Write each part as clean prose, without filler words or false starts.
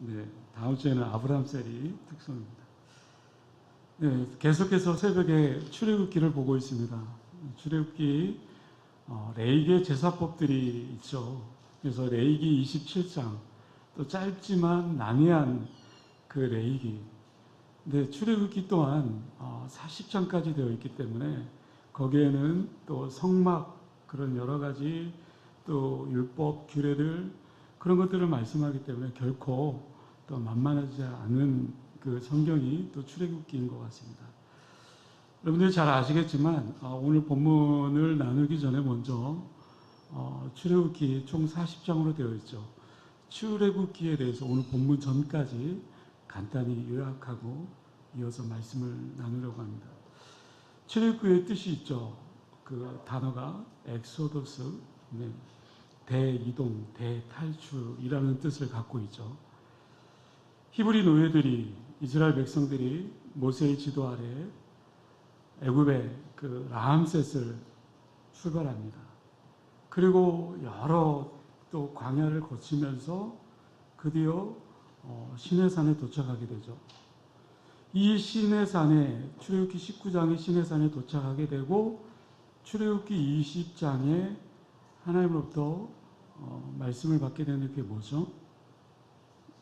네, 다음 주에는 아브라함셀이 특성입니다. 네, 계속해서 새벽에 출애굽기를 보고 있습니다. 출애굽기 레위기의 제사법들이 있죠. 그래서 레위기 27장, 또 짧지만 난해한 그 레위기. 근데 출애굽기 또한 40장까지 되어 있기 때문에 거기에는 또 성막 그런 여러 가지 또 율법 규례들 그런 것들을 말씀하기 때문에 결코 또 만만하지 않은 그 성경이 또 출애굽기인 것 같습니다. 여러분들이 잘 아시겠지만 오늘 본문을 나누기 전에 먼저 출애굽기 총 40장으로 되어 있죠. 출애굽기에 대해서 오늘 본문 전까지 간단히 요약하고 이어서 말씀을 나누려고 합니다. 출애굽기의 뜻이 있죠. 그 단어가 엑소더스, 네, 대이동, 대탈출이라는 뜻을 갖고 있죠. 히브리 노예들이 이스라엘 백성들이 모세의 지도 아래 애굽의 그 라암셋을 출발합니다. 그리고 여러 또 광야를 거치면서 드디어 시내산에 도착하게 되죠. 이 시내산에 출애굽기 19장의 시내산에 도착하게 되고 출애굽기 20장에 하나님으로부터 말씀을 받게 되는 게 뭐죠?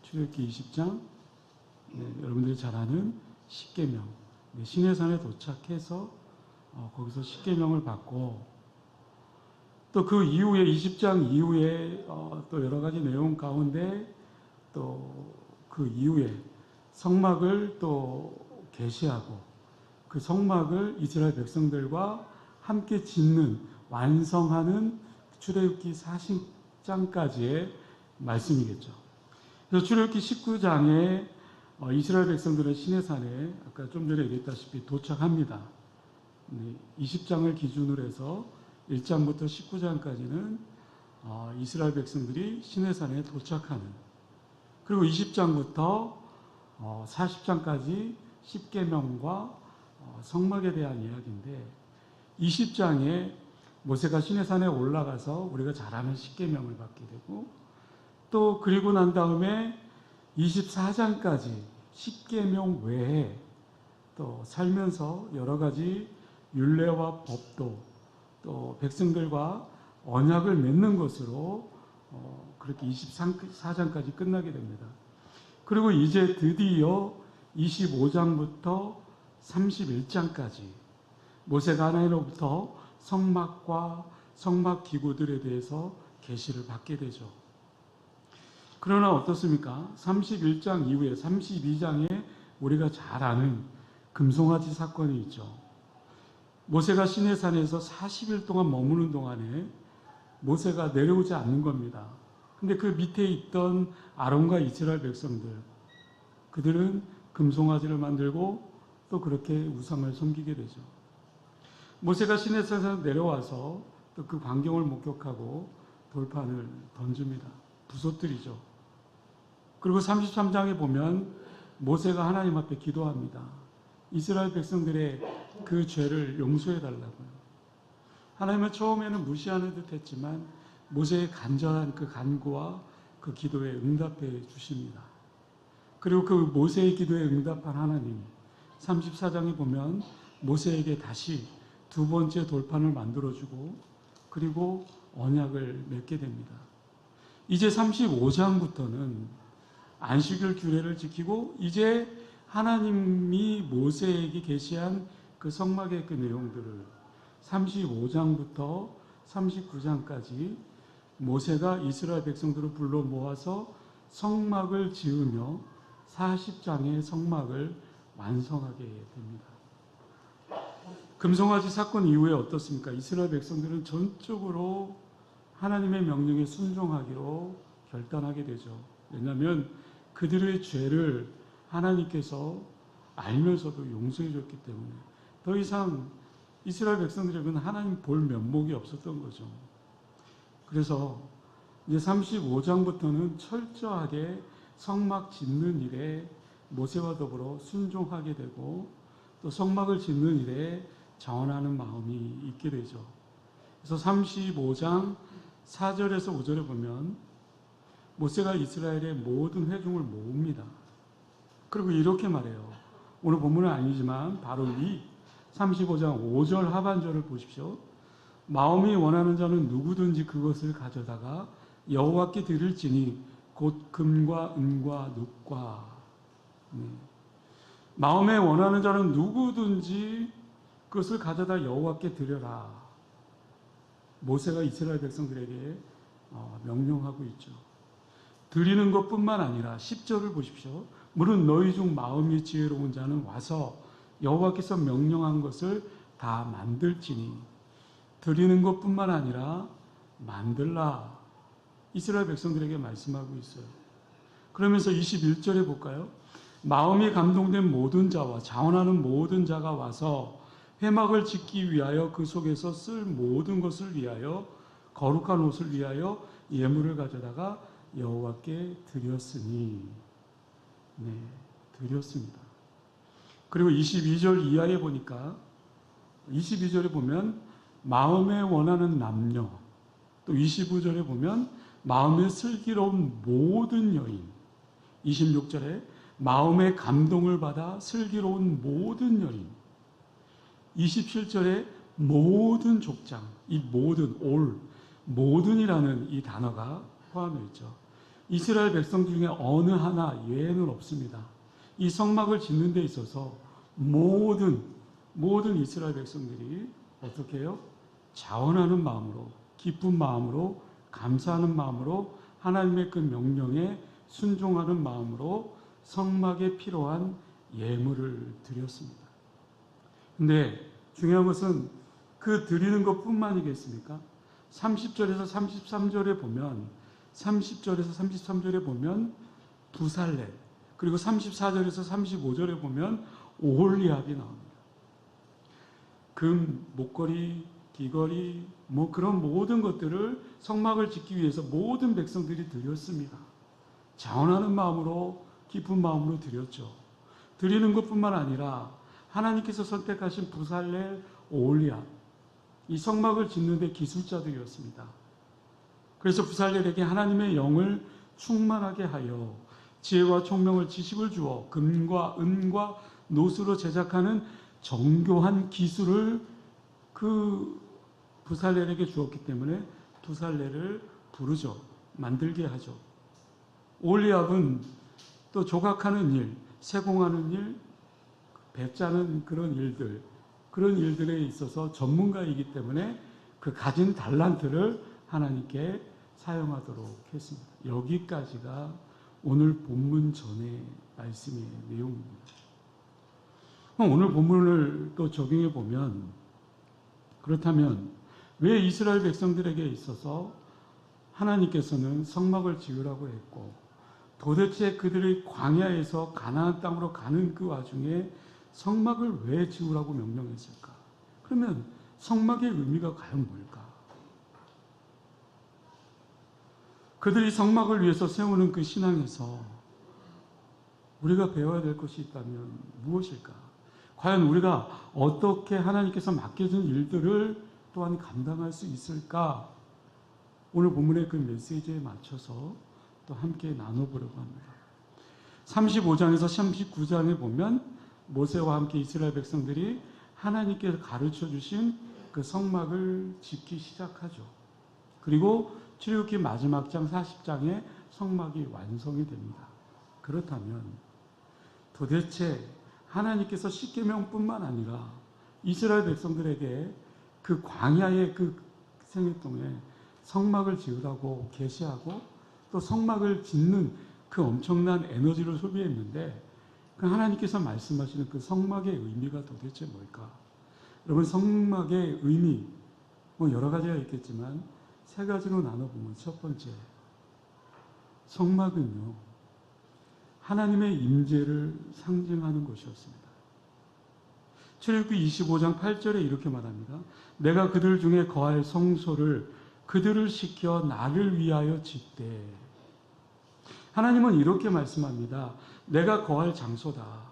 출애굽기 20장, 네, 여러분들이 잘 아는 십계명. 네, 시내산에 도착해서 거기서 십계명을 받고 또 그 이후에 20장 이후에 또 여러 가지 내용 가운데 또 그 이후에 성막을 또 계시하고 그 성막을 이스라엘 백성들과 함께 짓는 완성하는 출애굽기 40장까지의 말씀이겠죠. 그래서 출애굽기 19장에 이스라엘 백성들은 시내산에 아까 좀 전에 얘기했다시피 도착합니다. 20장을 기준으로 해서 1장부터 19장까지는 이스라엘 백성들이 시내산에 도착하는, 그리고 20장부터 40장까지 십계명과 성막에 대한 이야기인데 20장에 모세가 시내산에 올라가서 우리가 잘 아는 십계명을 받게 되고 또 그리고 난 다음에 24장까지 십계명 외에 또 살면서 여러 가지 율례와 법도 또 백성들과 언약을 맺는 것으로 그렇게 24장까지 끝나게 됩니다. 그리고 이제 드디어 25장부터 31장까지 모세가 하나님으로부터 성막과 성막 기구들에 대해서 계시를 받게 되죠. 그러나 어떻습니까? 31장 이후에 32장에 우리가 잘 아는 금송아지 사건이 있죠. 모세가 시내산에서 40일 동안 머무는 동안에 모세가 내려오지 않는 겁니다. 근데 그 밑에 있던 아론과 이스라엘 백성들, 그들은 금송아지를 만들고 또 그렇게 우상을 섬기게 되죠. 모세가 시내산에서 내려와서 또 그 광경을 목격하고 돌판을 던집니다. 부서뜨리죠. 그리고 33장에 보면 모세가 하나님 앞에 기도합니다. 이스라엘 백성들의 그 죄를 용서해 달라고요. 하나님은 처음에는 무시하는 듯 했지만 모세의 간절한 그 간구와 그 기도에 응답해 주십니다. 그리고 그 모세의 기도에 응답한 하나님, 34장에 보면 모세에게 다시 두 번째 돌판을 만들어주고 그리고 언약을 맺게 됩니다. 이제 35장부터는 안식일 규례를 지키고 이제 하나님이 모세에게 계시한 그 성막의 그 내용들을 35장부터 39장까지 모세가 이스라엘 백성들을 불러 모아서 성막을 지으며 40장의 성막을 완성하게 됩니다. 금송아지 사건 이후에 어떻습니까? 이스라엘 백성들은 전적으로 하나님의 명령에 순종하기로 결단하게 되죠. 왜냐하면 그들의 죄를 하나님께서 알면서도 용서해 줬기 때문에 더 이상 이스라엘 백성들에게는 하나님 볼 면목이 없었던 거죠. 그래서 이제 35장부터는 철저하게 성막 짓는 일에 모세와 더불어 순종하게 되고 또 성막을 짓는 일에 자원하는 마음이 있게 되죠. 그래서 35장 4절에서 5절에 보면 모세가 이스라엘의 모든 회중을 모읍니다. 그리고 이렇게 말해요. 오늘 본문은 아니지만 바로 이 35장 5절 하반절을 보십시오. 마음이 원하는 자는 누구든지 그것을 가져다가 여호와께 드릴지니 곧 금과 은과 눕과. 마음에 원하는 자는 누구든지 그것을 가져다 여호와께 드려라. 모세가 이스라엘 백성들에게 명령하고 있죠. 드리는 것뿐만 아니라 10절을 보십시오. 물은 너희 중 마음이 지혜로운 자는 와서 여호와께서 명령한 것을 다 만들지니. 드리는 것뿐만 아니라 만들라. 이스라엘 백성들에게 말씀하고 있어요. 그러면서 21절에 볼까요? 마음이 감동된 모든 자와 자원하는 모든 자가 와서 회막을 짓기 위하여 그 속에서 쓸 모든 것을 위하여 거룩한 옷을 위하여 예물을 가져다가 여호와께 드렸으니. 네, 드렸습니다. 그리고 22절 이하에 보니까 22절에 보면 마음에 원하는 남녀, 또 25절에 보면 마음에 슬기로운 모든 여인, 26절에 마음의 감동을 받아 슬기로운 모든 여인, 27절에 모든 족장, 이 모든, all, 모든이라는 이 단어가 포함되어 있죠. 이스라엘 백성 중에 어느 하나 예외는 없습니다. 이 성막을 짓는 데 있어서 모든 이스라엘 백성들이 어떻게 해요? 자원하는 마음으로, 기쁜 마음으로, 감사하는 마음으로, 하나님의 그 명령에 순종하는 마음으로 성막에 필요한 예물을 드렸습니다. 근데 중요한 것은 그 드리는 것뿐만이겠습니까? 30절에서 33절에 보면 30절에서 33절에 보면 부살레, 그리고 34절에서 35절에 보면 오홀리압이 나옵니다. 금, 목걸이, 귀걸이, 그런 모든 것들을 성막을 짓기 위해서 모든 백성들이 드렸습니다. 자원하는 마음으로, 기쁜 마음으로 드렸죠. 드리는 것뿐만 아니라 하나님께서 선택하신 부살렐, 오홀리압, 이 성막을 짓는 데 기술자들이었습니다. 그래서 부살렐에게 하나님의 영을 충만하게 하여 지혜와 총명을 지식을 주어 금과 은과 노수로 제작하는 정교한 기술을 그 부살렐에게 주었기 때문에 부살렐을 부르죠. 만들게 하죠. 오홀리압은 또 조각하는 일, 세공하는 일, 배 짜는 그런 일들에 있어서 전문가이기 때문에 그 가진 달란트를 하나님께 사용하도록 했습니다. 여기까지가 오늘 본문 전의 말씀의 내용입니다. 오늘 본문을 또 적용해 보면, 그렇다면 왜 이스라엘 백성들에게 있어서 하나님께서는 성막을 지으라고 했고, 도대체 그들의 광야에서 가나안 땅으로 가는 그 와중에 성막을 왜 지으라고 명령했을까? 그러면 성막의 의미가 과연 뭘까? 그들이 성막을 위해서 세우는 그 신앙에서 우리가 배워야 될 것이 있다면 무엇일까? 과연 우리가 어떻게 하나님께서 맡겨준 일들을 또한 감당할 수 있을까? 오늘 본문의 그 메시지에 맞춰서 또 함께 나눠보려고 합니다. 35장에서 39장에 보면 모세와 함께 이스라엘 백성들이 하나님께서 가르쳐 주신 그 성막을 짓기 시작하죠. 그리고 출애굽기 마지막 장 40장에 성막이 완성이 됩니다. 그렇다면 도대체 하나님께서 십계명뿐만 아니라 이스라엘 백성들에게 그 광야의 그 생애 동에 성막을 지으라고 계시하고 또 성막을 짓는 그 엄청난 에너지를 소비했는데, 그 하나님께서 말씀하시는 그 성막의 의미가 도대체 뭘까? 여러분, 성막의 의미 여러 가지가 있겠지만 세 가지로 나눠보면, 첫 번째, 성막은요 하나님의 임재를 상징하는 것이었습니다. 출애굽기 25장 8절에 이렇게 말합니다. 내가 그들 중에 거할 성소를 그들을 시켜 나를 위하여 짓되. 하나님은 이렇게 말씀합니다. 내가 거할 장소다.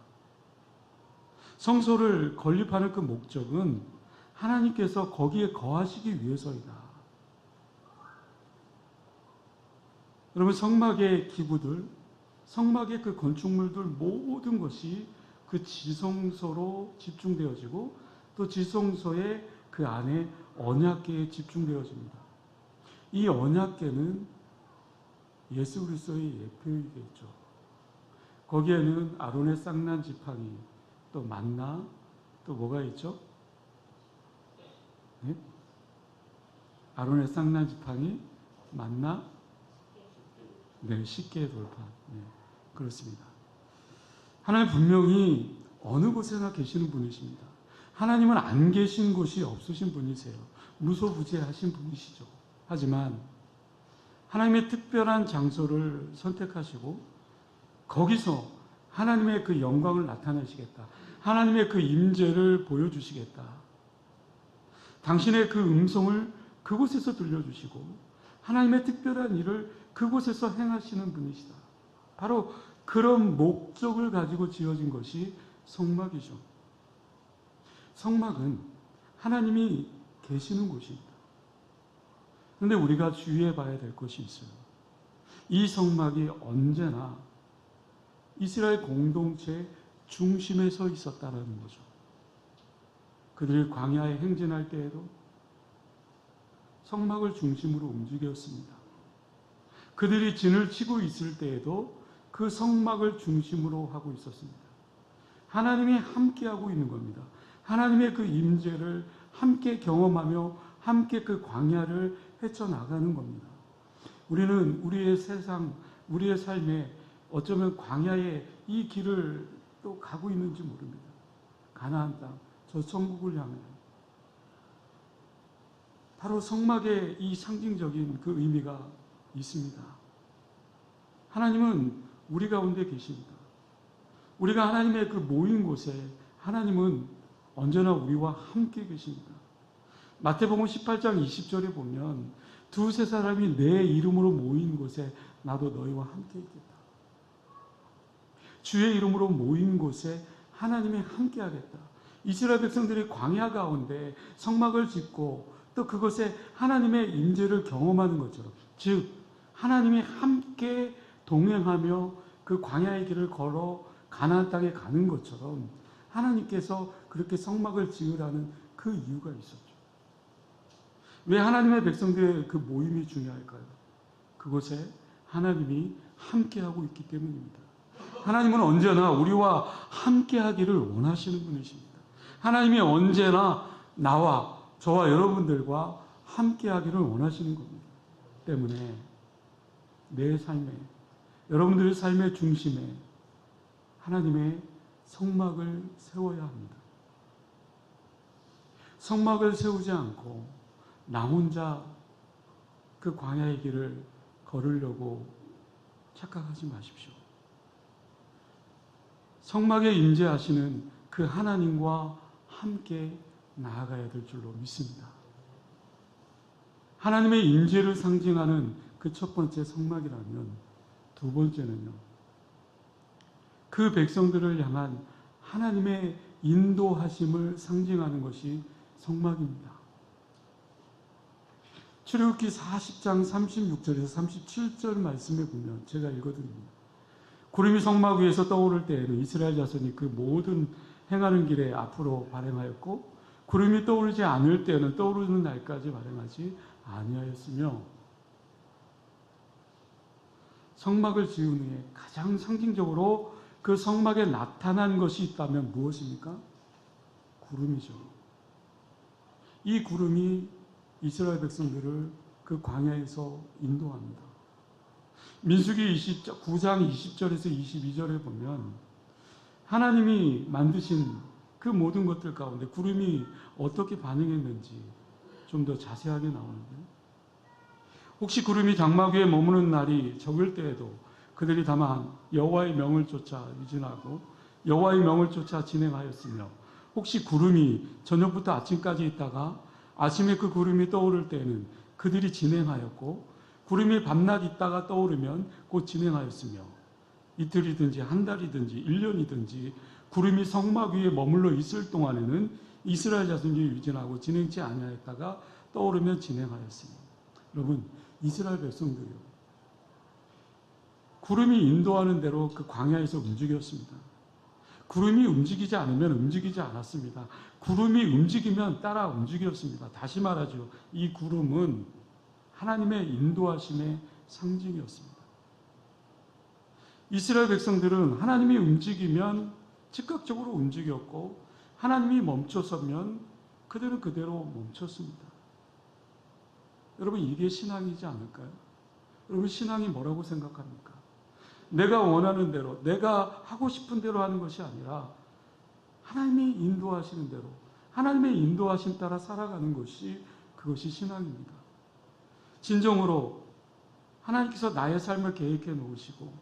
성소를 건립하는 그 목적은 하나님께서 거기에 거하시기 위해서이다. 여러분, 성막의 기구들, 성막의 그 건축물들 모든 것이 그 지성소로 집중되어지고 또 지성소의 그 안에 언약궤에 집중되어집니다. 이 언약궤는 예수 그리스도의 예표이겠죠. 거기에는 아론의 쌍난 지팡이, 또 만나, 또 뭐가 있죠? 네? 아론의 쌍난 지팡이, 만나, 네, 십계의 돌판. 네, 그렇습니다. 하나님 분명히 어느 곳에나 계시는 분이십니다. 하나님은 안 계신 곳이 없으신 분이세요. 무소부재하신 분이시죠. 하지만 하나님의 특별한 장소를 선택하시고 거기서 하나님의 그 영광을 나타내시겠다. 하나님의 그 임재를 보여주시겠다. 당신의 그 음성을 그곳에서 들려주시고 하나님의 특별한 일을 그곳에서 행하시는 분이시다. 바로 그런 목적을 가지고 지어진 것이 성막이죠. 성막은 하나님이 계시는 곳입니다. 그런데 우리가 주의해 봐야 될 것이 있어요. 이 성막이 언제나 이스라엘 공동체의 중심에 서 있었다는 거죠. 그들이 광야에 행진할 때에도 성막을 중심으로 움직였습니다. 그들이 진을 치고 있을 때에도 그 성막을 중심으로 하고 있었습니다. 하나님이 함께하고 있는 겁니다. 하나님의 그 임재를 함께 경험하며 함께 그 광야를 헤쳐나가는 겁니다. 우리는 우리의 세상, 우리의 삶에 어쩌면 광야의 이 길을 또 가고 있는지 모릅니다. 가나안 땅, 저 천국을 향해. 바로 성막의 이 상징적인 그 의미가 있습니다. 하나님은 우리 가운데 계십니다. 우리가 하나님의 그 모인 곳에 하나님은 언제나 우리와 함께 계십니다. 마태복음 18장 20절에 보면 두세 사람이 내 이름으로 모인 곳에 나도 너희와 함께 있겠다. 주의 이름으로 모인 곳에 하나님이 함께 하겠다. 이스라엘 백성들이 광야 가운데 성막을 짓고 또 그곳에 하나님의 임재를 경험하는 것처럼, 즉 하나님이 함께 동행하며 그 광야의 길을 걸어 가나안 땅에 가는 것처럼 하나님께서 그렇게 성막을 지으라는 그 이유가 있었죠. 왜 하나님의 백성들의 그 모임이 중요할까요? 그곳에 하나님이 함께하고 있기 때문입니다. 하나님은 언제나 우리와 함께하기를 원하시는 분이십니다. 하나님이 언제나 나와 저와 여러분들과 함께하기를 원하시는 겁니다. 때문에 내 삶에, 여러분들의 삶의 중심에 하나님의 성막을 세워야 합니다. 성막을 세우지 않고 나 혼자 그 광야의 길을 걸으려고 착각하지 마십시오. 성막에 임재하시는 그 하나님과 함께 나아가야 될 줄로 믿습니다. 하나님의 임재를 상징하는 그 첫 번째 성막이라면 두 번째는요, 그 백성들을 향한 하나님의 인도하심을 상징하는 것이 성막입니다. 출애굽기 40장 36절에서 37절 말씀에 보면 제가 읽어드립니다. 구름이 성막 위에서 떠오를 때에는 이스라엘 자손이 그 모든 행하는 길에 앞으로 발행하였고 구름이 떠오르지 않을 때는 떠오르는 날까지 발행하지 아니하였으며, 성막을 지은 후에 가장 상징적으로 그 성막에 나타난 것이 있다면 무엇입니까? 구름이죠. 이 구름이 이스라엘 백성들을 그 광야에서 인도합니다. 민수기 9장 20절에서 22절에 보면 하나님이 만드신 그 모든 것들 가운데 구름이 어떻게 반응했는지 좀 더 자세하게 나오는데요. 혹시 구름이 장막 위에 머무는 날이 적을 때에도 그들이 다만 여호와의 명을 쫓아 유진하고 여호와의 명을 쫓아 진행하였으며, 혹시 구름이 저녁부터 아침까지 있다가 아침에 그 구름이 떠오를 때에는 그들이 진행하였고, 구름이 밤낮 있다가 떠오르면 곧 진행하였으며, 이틀이든지 한 달이든지 1년이든지 구름이 성막 위에 머물러 있을 동안에는 이스라엘 자손이 유진하고 진행치 아니하였다가 떠오르면 진행하였으며. 여러분, 이스라엘 백성들이요, 구름이 인도하는 대로 그 광야에서 움직였습니다. 구름이 움직이지 않으면 움직이지 않았습니다. 구름이 움직이면 따라 움직였습니다. 다시 말하죠. 이 구름은 하나님의 인도하심의 상징이었습니다. 이스라엘 백성들은 하나님이 움직이면 즉각적으로 움직였고 하나님이 멈춰서면 그들은 그대로 멈췄습니다. 여러분, 이게 신앙이지 않을까요? 여러분, 신앙이 뭐라고 생각합니까? 내가 원하는 대로, 내가 하고 싶은 대로 하는 것이 아니라 하나님이 인도하시는 대로, 하나님의 인도하심 따라 살아가는 것이, 그것이 신앙입니다. 진정으로 하나님께서 나의 삶을 계획해 놓으시고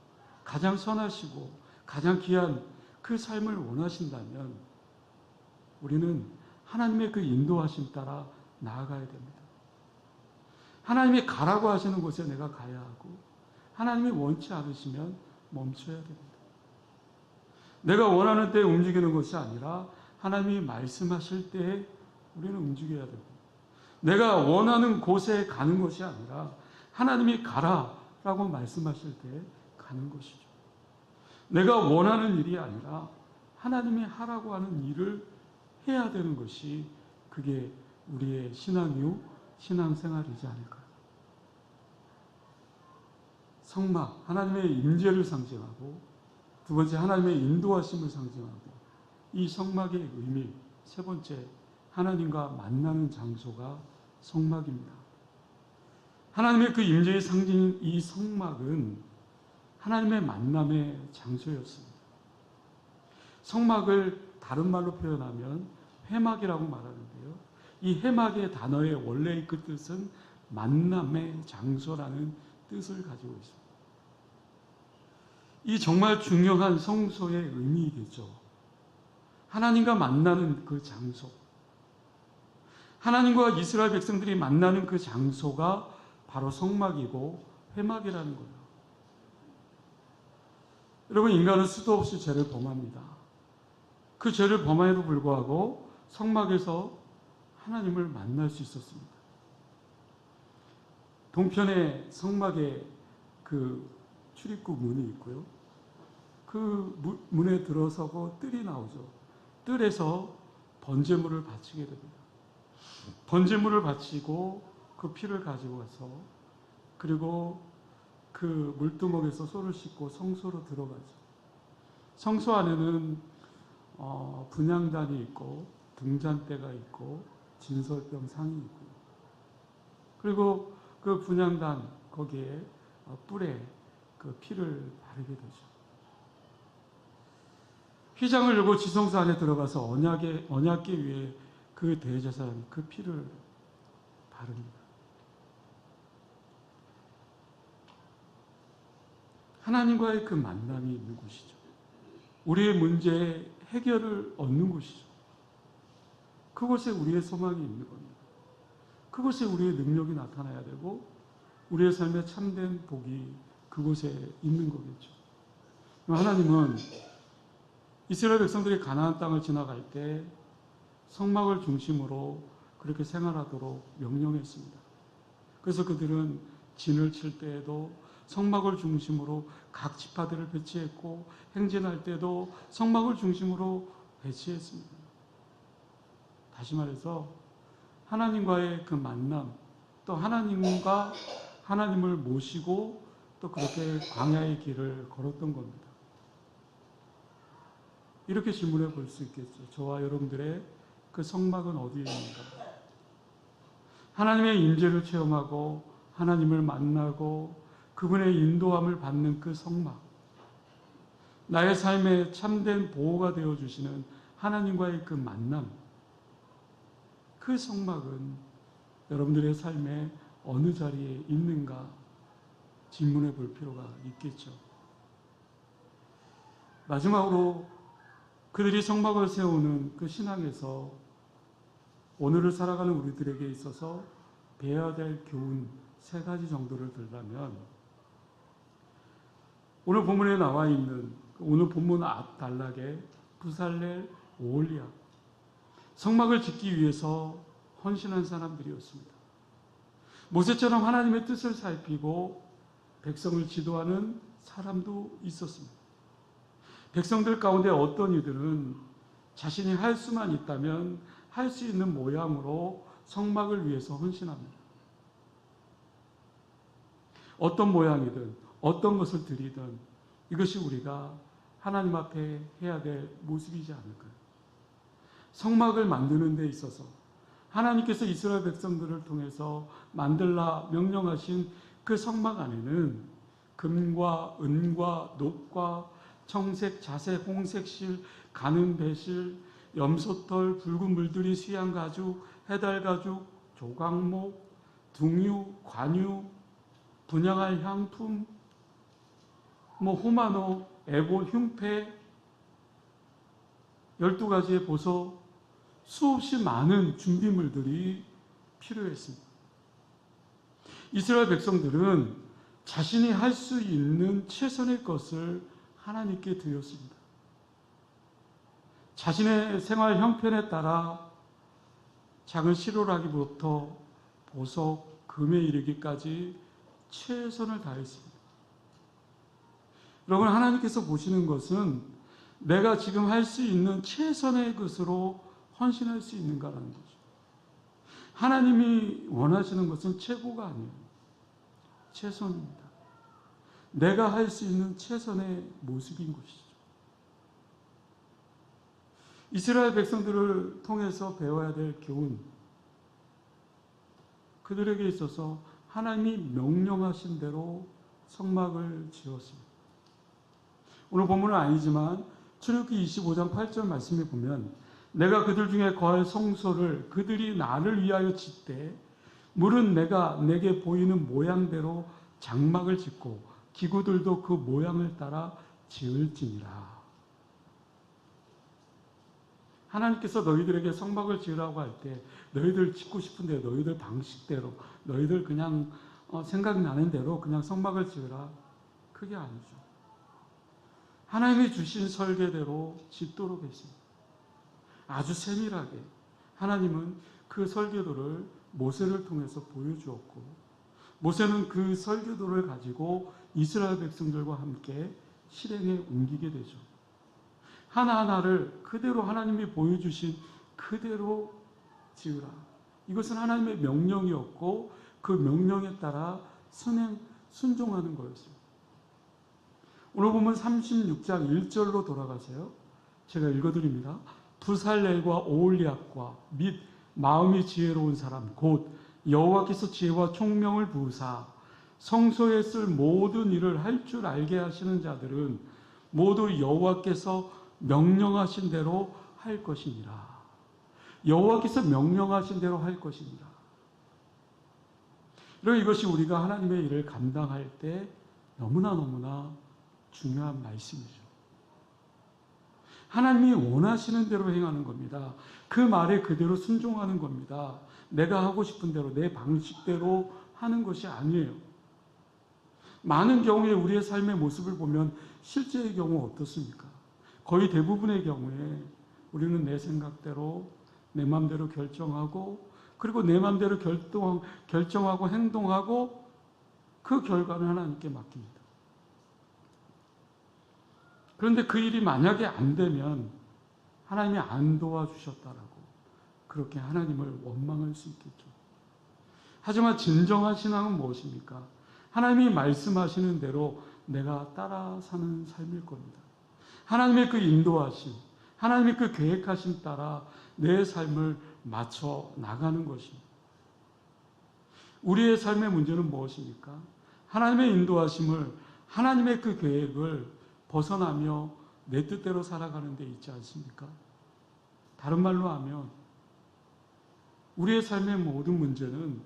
가장 선하시고 가장 귀한 그 삶을 원하신다면 우리는 하나님의 그 인도하심 따라 나아가야 됩니다. 하나님이 가라고 하시는 곳에 내가 가야 하고 하나님이 원치 않으시면 멈춰야 됩니다. 내가 원하는 때에 움직이는 것이 아니라 하나님이 말씀하실 때에 우리는 움직여야 됩니다. 내가 원하는 곳에 가는 것이 아니라 하나님이 가라라고 말씀하실 때에 가는 것이죠. 내가 원하는 일이 아니라 하나님이 하라고 하는 일을 해야 되는 것이, 그게 우리의 신앙이요 신앙생활이지 않을까요? 성막, 하나님의 임재를 상징하고, 두 번째 하나님의 인도하심을 상징하고, 이 성막의 의미, 세 번째 하나님과 만나는 장소가 성막입니다. 하나님의 그 임재의 상징인 이 성막은 하나님의 만남의 장소였습니다. 성막을 다른 말로 표현하면 회막이라고 말하는데요. 이 회막의 단어의 원래의 그 뜻은 만남의 장소라는 뜻을 가지고 있습니다. 이 정말 중요한 성소의 의미이겠죠. 하나님과 만나는 그 장소, 하나님과 이스라엘 백성들이 만나는 그 장소가 바로 성막이고 회막이라는 거예요. 여러분, 인간은 수도 없이 죄를 범합니다. 그 죄를 범함에도 불구하고 성막에서 하나님을 만날 수 있었습니다. 동편에 성막에 그 출입구 문이 있고요. 그 문에 들어서고 뜰이 나오죠. 뜰에서 번제물을 바치게 됩니다. 번제물을 바치고 그 피를 가지고 가서, 그리고 그 물두멍에서 소를 씻고 성소로 들어가죠. 성소 안에는 분향단이 있고 등잔대가 있고 진설병 상이 있고요. 그리고 그 분향단 거기에 뿔에 그 피를 바르게 되죠. 휘장을 열고 지성소 안에 들어가서 언약궤 위에 그 대제사장이 그 피를 바릅니다. 하나님과의 그 만남이 있는 곳이죠. 우리의 문제의 해결을 얻는 곳이죠. 그곳에 우리의 소망이 있는 겁니다. 그곳에 우리의 능력이 나타나야 되고 우리의 삶에 참된 복이 그곳에 있는 거겠죠. 하나님은 이스라엘 백성들이 가나안 땅을 지나갈 때 성막을 중심으로 그렇게 생활하도록 명령했습니다. 그래서 그들은 진을 칠 때에도 성막을 중심으로 각 지파들을 배치했고, 행진할 때도 성막을 중심으로 배치했습니다. 다시 말해서 하나님과의 그 만남, 또 하나님과 하나님을 모시고 또 그렇게 광야의 길을 걸었던 겁니다. 이렇게 질문해 볼 수 있겠죠. 저와 여러분들의 그 성막은 어디에 있는가? 하나님의 임재를 체험하고 하나님을 만나고 그분의 인도함을 받는 그 성막, 나의 삶에 참된 보호가 되어주시는 하나님과의 그 만남, 그 성막은 여러분들의 삶에 어느 자리에 있는가 질문해 볼 필요가 있겠죠. 마지막으로 그들이 성막을 세우는 그 신앙에서 오늘을 살아가는 우리들에게 있어서 배워야 될 교훈 세 가지 정도를 들자면, 오늘 본문에 나와 있는 오늘 본문 앞 단락에 부살렐, 오홀리압, 성막을 짓기 위해서 헌신한 사람들이었습니다. 모세처럼 하나님의 뜻을 살피고 백성을 지도하는 사람도 있었습니다. 백성들 가운데 어떤 이들은 자신이 할 수만 있다면 할 수 있는 모양으로 성막을 위해서 헌신합니다. 어떤 모양이든 어떤 것을 드리든 이것이 우리가 하나님 앞에 해야 될 모습이지 않을까요? 성막을 만드는 데 있어서 하나님께서 이스라엘 백성들을 통해서 만들라 명령하신 그 성막 안에는 금과 은과 녹과 청색, 자색, 홍색 실, 가는 배실, 염소털, 붉은 물들인 수양 가죽, 해달 가죽, 조각목, 등유, 관유, 분향할 향품, 호마노, 에봇, 흉패, 12가지의 보석, 수없이 많은 준비물들이 필요했습니다. 이스라엘 백성들은 자신이 할 수 있는 최선의 것을 하나님께 드렸습니다. 자신의 생활 형편에 따라 작은 시로라기부터 보석, 금에 이르기까지 최선을 다했습니다. 여러분, 하나님께서 보시는 것은 내가 지금 할 수 있는 최선의 것으로 헌신할 수 있는가라는 거죠. 하나님이 원하시는 것은 최고가 아니에요. 최선입니다. 내가 할 수 있는 최선의 모습인 것이죠. 이스라엘 백성들을 통해서 배워야 될 교훈, 그들에게 있어서 하나님이 명령하신 대로 성막을 지었습니다. 오늘 본문은 아니지만 출애굽기 25장 8절 말씀에 보면 내가 그들 중에 거할 성소를 그들이 나를 위하여 짓되 물은 내가 내게 보이는 모양대로 장막을 짓고 기구들도 그 모양을 따라 지을지니라. 하나님께서 너희들에게 성막을 지으라고 할 때 너희들 짓고 싶은데 너희들 방식대로 너희들 그냥 생각나는 대로 그냥 성막을 지으라. 그게 아니죠. 하나님이 주신 설계대로 짓도록 했습니다. 아주 세밀하게 하나님은 그 설계도를 모세를 통해서 보여주었고 모세는 그 설계도를 가지고 이스라엘 백성들과 함께 실행에 옮기게 되죠. 하나하나를 그대로 하나님이 보여주신 그대로 지으라. 이것은 하나님의 명령이었고 그 명령에 따라 순종하는 거였습니다. 오늘 보면 36장 1절로 돌아가세요. 제가 읽어드립니다. 부살렐과 오홀리압과 및 마음이 지혜로운 사람 곧 여호와께서 지혜와 총명을 부으사 성소에 쓸 모든 일을 할 줄 알게 하시는 자들은 모두 여호와께서 명령하신 대로 할 것이니라. 여호와께서 명령하신 대로 할 것이니라. 그리고 이것이 우리가 하나님의 일을 감당할 때 너무나 중요한 말씀이죠. 하나님이 원하시는 대로 행하는 겁니다. 그 말에 그대로 순종하는 겁니다. 내가 하고 싶은 대로 내 방식대로 하는 것이 아니에요. 많은 경우에 우리의 삶의 모습을 보면 실제의 경우 어떻습니까? 거의 대부분의 경우에 우리는 내 생각대로 내 마음대로 결정하고 그리고 내 마음대로 결정하고 행동하고 그 결과는 하나님께 맡깁니다. 그런데 그 일이 만약에 안 되면 하나님이 안 도와주셨다라고 그렇게 하나님을 원망할 수 있겠죠. 하지만 진정한 신앙은 무엇입니까? 하나님이 말씀하시는 대로 내가 따라 사는 삶일 겁니다. 하나님의 그 인도하심, 하나님의 그 계획하심 따라 내 삶을 맞춰 나가는 것입니다. 우리의 삶의 문제는 무엇입니까? 하나님의 인도하심을, 하나님의 그 계획을 벗어나며 내 뜻대로 살아가는 데 있지 않습니까? 다른 말로 하면 우리의 삶의 모든 문제는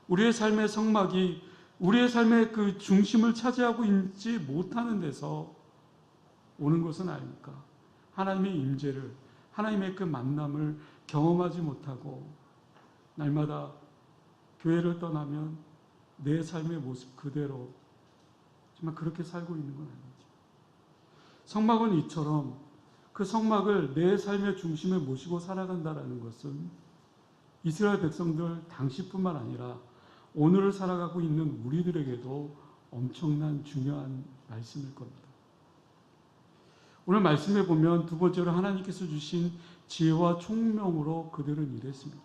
우리의 삶의 성막이 우리의 삶의 그 중심을 차지하고 있지 못하는 데서 오는 것은 아닙니까? 하나님의 임재를, 하나님의 그 만남을 경험하지 못하고 날마다 교회를 떠나면 내 삶의 모습 그대로 정말 그렇게 살고 있는 건 아니죠. 성막은 이처럼 그 성막을 내 삶의 중심에 모시고 살아간다는 것은 이스라엘 백성들 당시뿐만 아니라 오늘을 살아가고 있는 우리들에게도 엄청난 중요한 말씀일 겁니다. 오늘 말씀에 보면 두 번째로 하나님께서 주신 지혜와 총명으로 그들은 일했습니다.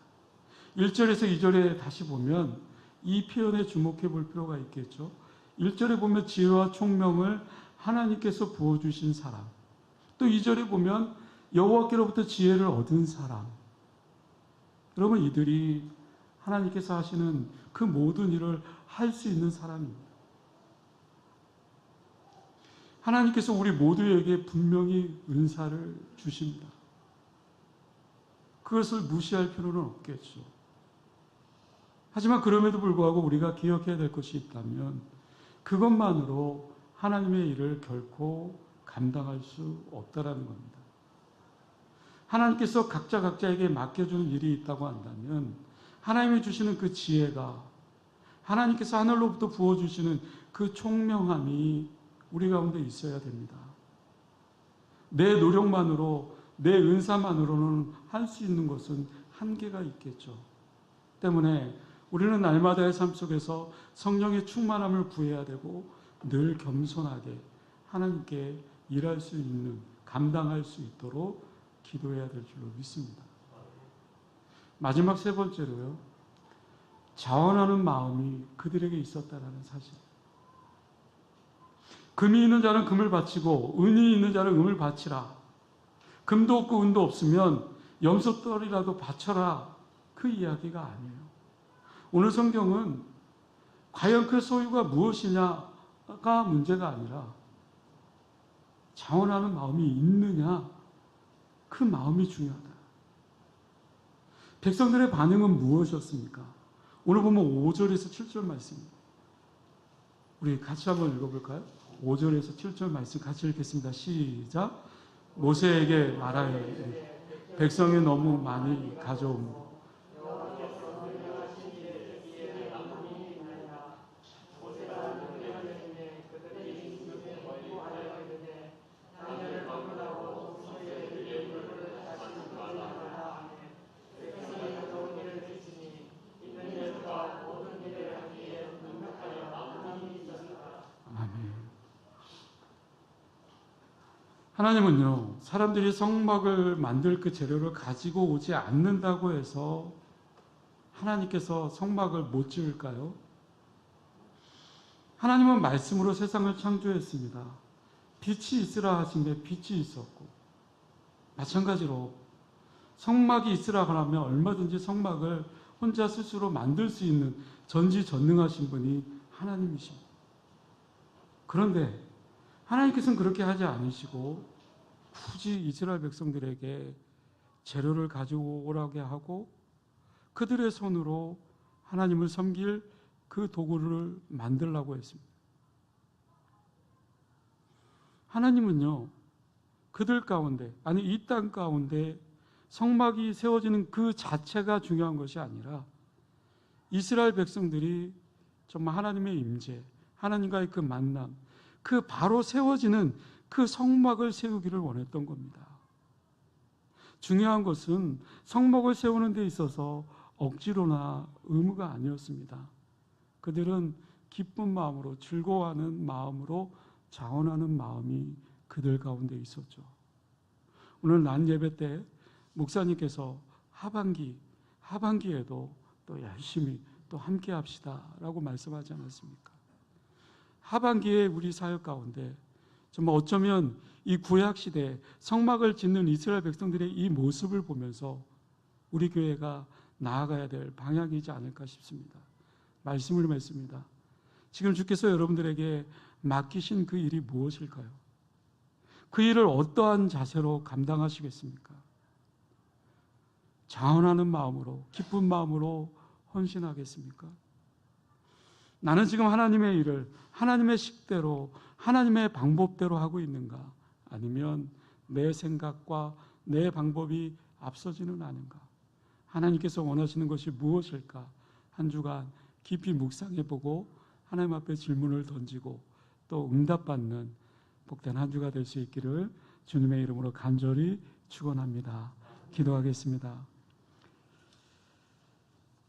1절에서 2절에 다시 보면 이 표현에 주목해 볼 필요가 있겠죠. 1절에 보면 지혜와 총명을 하나님께서 부어주신 사람, 또 2절에 보면 여호와께로부터 지혜를 얻은 사람. 여러분, 이들이 하나님께서 하시는 그 모든 일을 할 수 있는 사람입니다. 하나님께서 우리 모두에게 분명히 은사를 주십니다. 그것을 무시할 필요는 없겠죠. 하지만 그럼에도 불구하고 우리가 기억해야 될 것이 있다면 그것만으로 하나님의 일을 결코 감당할 수 없다라는 겁니다. 하나님께서 각자에게 맡겨주는 일이 있다고 한다면 하나님이 주시는 그 지혜가, 하나님께서 하늘로부터 부어주시는 그 총명함이 우리 가운데 있어야 됩니다. 내 노력만으로, 내 은사만으로는 할 수 있는 것은 한계가 있겠죠. 때문에 우리는 날마다의 삶 속에서 성령의 충만함을 구해야 되고 늘 겸손하게 하나님께 일할 수 있는, 감당할 수 있도록 기도해야 될 줄로 믿습니다. 마지막 세 번째로요, 자원하는 마음이 그들에게 있었다는 사실. 금이 있는 자는 금을 바치고 은이 있는 자는 은을 바치라. 금도 없고 은도 없으면 염소떨이라도 바쳐라. 그 이야기가 아니에요. 오늘 성경은 과연 그 소유가 무엇이냐가 문제가 아니라 자원하는 마음이 있느냐, 그 마음이 중요하다. 백성들의 반응은 무엇이었습니까? 오늘 보면 5절에서 7절 말씀입니다. 우리 같이 한번 읽어볼까요? 5절에서 7절 말씀 같이 읽겠습니다. 시작. 모세에게 말하여 백성이 너무 많이 가져오므로 하나님은요, 사람들이 성막을 만들 그 재료를 가지고 오지 않는다고 해서 하나님께서 성막을 못 지을까요? 하나님은 말씀으로 세상을 창조했습니다. 빛이 있으라 하신데 빛이 있었고, 마찬가지로 성막이 있으라 하면 얼마든지 성막을 혼자 스스로 만들 수 있는 전지전능하신 분이 하나님이십니다. 그런데 하나님께서는 그렇게 하지 않으시고 굳이 이스라엘 백성들에게 재료를 가지고 오라게 하고 그들의 손으로 하나님을 섬길 그 도구를 만들라고 했습니다. 하나님은요, 그들 가운데, 아니 이 땅 가운데 성막이 세워지는 그 자체가 중요한 것이 아니라 이스라엘 백성들이 정말 하나님의 임재, 하나님과의 그 만남, 그 바로 세워지는 그 성막을 세우기를 원했던 겁니다. 중요한 것은 성막을 세우는 데 있어서 억지로나 의무가 아니었습니다. 그들은 기쁜 마음으로, 즐거워하는 마음으로 자원하는 마음이 그들 가운데 있었죠. 오늘 낮 예배 때 목사님께서 하반기에도 또 열심히 또 함께 합시다 라고 말씀하지 않았습니까? 하반기에 우리 사역 가운데 정말 어쩌면 이 구약시대에 성막을 짓는 이스라엘 백성들의 이 모습을 보면서 우리 교회가 나아가야 될 방향이지 않을까 싶습니다. 말씀을 맺습니다. 지금 주께서 여러분들에게 맡기신 그 일이 무엇일까요? 그 일을 어떠한 자세로 감당하시겠습니까? 자원하는 마음으로, 기쁜 마음으로 헌신하겠습니까? 나는 지금 하나님의 일을 하나님의 식대로, 하나님의 방법대로 하고 있는가? 아니면 내 생각과 내 방법이 앞서지는 않은가? 하나님께서 원하시는 것이 무엇일까? 한 주간 깊이 묵상해보고 하나님 앞에 질문을 던지고 또 응답받는 복된 한 주가 될 수 있기를 주님의 이름으로 간절히 축원합니다. 기도하겠습니다.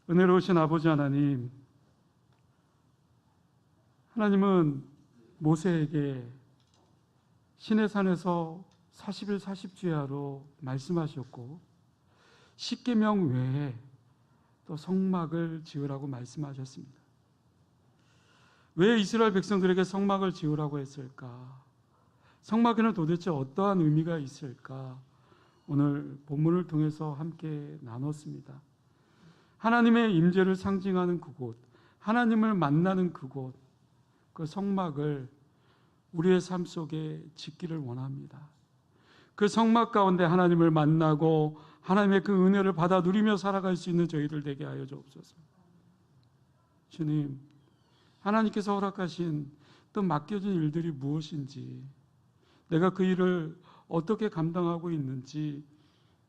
은혜로우신 아버지 하나님, 하나님은 모세에게 시내산에서 40일 40주야로 말씀하셨고, 십계명 외에 또 성막을 지으라고 말씀하셨습니다. 왜 이스라엘 백성들에게 성막을 지으라고 했을까? 성막에는 도대체 어떠한 의미가 있을까? 오늘 본문을 통해서 함께 나눴습니다. 하나님의 임재를 상징하는 그곳, 하나님을 만나는 그곳, 그 성막을 우리의 삶 속에 짓기를 원합니다. 그 성막 가운데 하나님을 만나고 하나님의 그 은혜를 받아 누리며 살아갈 수 있는 저희들 되게 하여 주옵소서. 주님, 하나님께서 허락하신 또 맡겨진 일들이 무엇인지, 내가 그 일을 어떻게 감당하고 있는지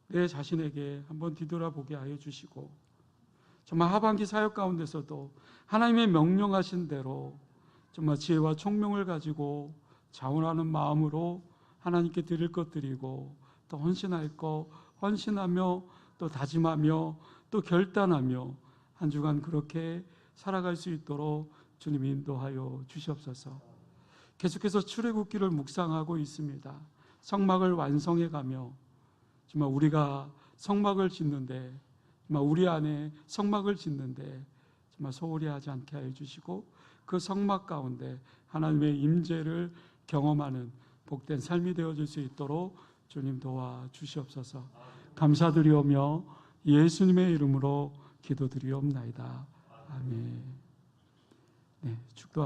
내 자신에게 한번 뒤돌아보게 하여 주시고, 정말 하반기 사역 가운데서도 하나님의 명령하신 대로 정말 지혜와 총명을 가지고 자원하는 마음으로 하나님께 드릴 것 드리고, 또 헌신할 것 헌신하며, 또 다짐하며, 또 결단하며 한 주간 그렇게 살아갈 수 있도록 주님이 인도하여 주시옵소서. 계속해서 출애굽기를 묵상하고 있습니다. 성막을 완성해 가며 정말 우리가 성막을 짓는데, 정말 우리 안에 성막을 짓는데 정말 소홀히 하지 않게 하여 주시고, 그 성막 가운데 하나님의 임재를 경험하는 복된 삶이 되어질 수 있도록 주님 도와 주시옵소서. 감사드리오며 예수님의 이름으로 기도드리옵나이다. 아멘. 네, 축도합니다.